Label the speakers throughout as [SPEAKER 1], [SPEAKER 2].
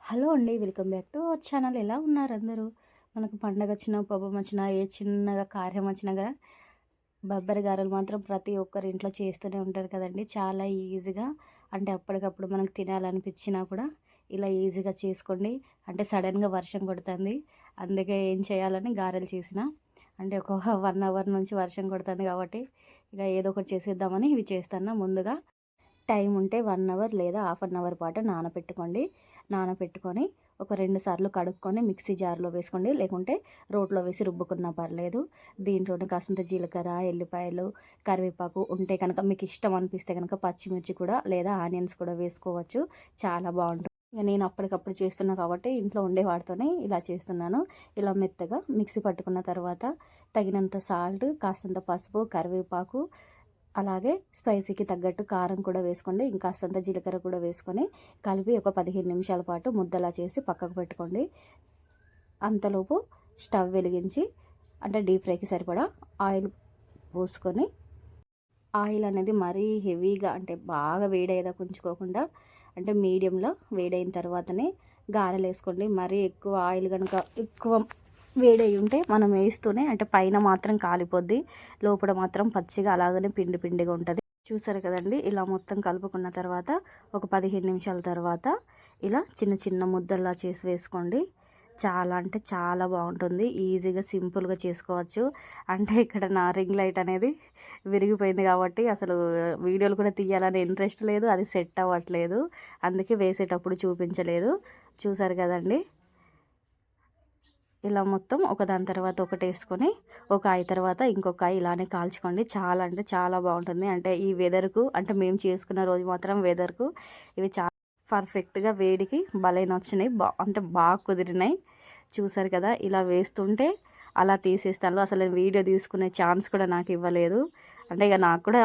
[SPEAKER 1] Hello అండి. Welcome back to our channel. ఎలా ఉన్నారు అందరూ? మనకు పండగొచ్చినా, పబ్బమొచ్చినా, ఏ చిన్నగా కార్యమొచ్చినా గూడా బబ్బరి గారెలు మాత్రం ప్రతి ఒక్కరి ఇంట్లో చేస్తూనే ఉంటారు కదండీ. చాలా ఈజీగా అంటే అప్పటికప్పుడు మనకు తినాలనిపించినా కూడా ఇలా ఈజీగా చేసుకోండి. అంటే సడెన్‌గా వర్షం కొడుతుంది. అందుకే ఏం చేయాలని గారెలు చేసిన. అంటే ఒక 1 అవర్ నుంచి వర్షం కొడుతుంది కాబట్టి ఇక ఏదో ఒకటి చేసేద్దామని ఇవి చేస్తున్నా. ముందుగా టైం ఉంటే 1 అవర్ లేదా హాఫ్ అన్ అవర్ పాటు నానపెట్టుకోండి. నానపెట్టుకొని ఒక 2 సార్లు కడుక్కొని మిక్సీ జార్‌లో వేసుకోండి. లేకుంటే రోట్లో వేసి రుబ్బుకున్నా పర్లేదు. దీంట్లోనే కాసింత జీలకర్ర, ఎల్లిపాయలు, కరివేపాకు ఉంటే కనుక మీకు ఇష్టం అనిపిస్తే కనుక పచ్చిమిర్చి కూడా లేదా ఆనియన్స్ కూడా వేసుకోవచ్చు. చాలా బావుంటుంది. ఇక నేను అప్పటికప్పుడు చేస్తున్నా కాబట్టి ఇంట్లో ఉండే వాటితోనే ఇలా చేస్తున్నాను. ఇలా మెత్తగా మిక్సీ పట్టుకున్న తర్వాత తగినంత సాల్ట్, కాస్తంత పసుపు, కరివేపాకు అలాగే స్పైసీకి తగ్గట్టు కారం కూడా వేసుకోండి. ఇంకాస్తంత జీలకర్ర కూడా వేసుకొని కలిపి ఒక 15 నిమిషాల పాటు ముద్దలా చేసి పక్కకు పెట్టుకోండి. అంతలోపు స్టవ్ వెలిగించి అంటే డీప్ ఫ్రైకి సరిపడా ఆయిల్ పోసుకొని ఆయిల్ అనేది మరీ హెవీగా అంటే బాగా వేడయ్యేదాకా ఉంచుకోకుండా అంటే మీడియంలో వేడైన తర్వాతనే గారెలు వేసుకోండి. మరీ ఎక్కువ ఆయిల్ కనుక ఎక్కువ వేడై ఉంటే మనం వేస్తూనే అంటే పైన మాత్రం కాలిపోద్ది, లోపల మాత్రం పచ్చిగా అలాగనే పిండి పిండిగా ఉంటుంది. చూసారు కదండి. ఇలా మొత్తం కలుపుకున్న తర్వాత ఒక 15 నిమిషాల తర్వాత ఇలా చిన్న చిన్న ముద్దల్లా చేసి వేసుకోండి. చాలా అంటే చాలా బాగుంటుంది. ఈజీగా సింపుల్గా చేసుకోవచ్చు. అంటే ఇక్కడ నా రింగ్ లైట్ అనేది విరిగిపోయింది కాబట్టి అసలు వీడియోలు కూడా తీయాలని ఇంట్రెస్ట్ లేదు, అది సెట్ అవ్వట్లేదు, అందుకే వేసేటప్పుడు చూపించలేదు. చూసారు కదండి. ఇలా మొత్తం ఒకదాని తర్వాత ఒకటి వేసుకొని ఒక కాయ తర్వాత ఇంకొక కాయ ఇలానే కాల్చుకోండి. చాలా అంటే చాలా బాగుంటుంది. అంటే ఈ వెదర్కు అంటే మేము చేసుకున్న రోజు మాత్రం వెదర్కు ఇవి చాలా పర్ఫెక్ట్గా వేడికి భలే నచ్చినాయి. అంటే బాగా కుదిరినాయి. చూసారు కదా. ఇలా వేస్తుంటే అలా తీసేస్తాను. అసలు వీడియో తీసుకునే ఛాన్స్ కూడా నాకు ఇవ్వలేదు. అంటే ఇక నాకు కూడా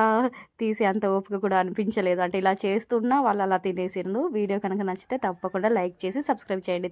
[SPEAKER 1] తీసే అంత ఓపిక కూడా అనిపించలేదు. అంటే ఇలా చేస్తున్నా వాళ్ళు అలా తినేసిండ్రు. వీడియో కనుక నచ్చితే తప్పకుండా లైక్ చేసి సబ్స్క్రైబ్ చేయండి.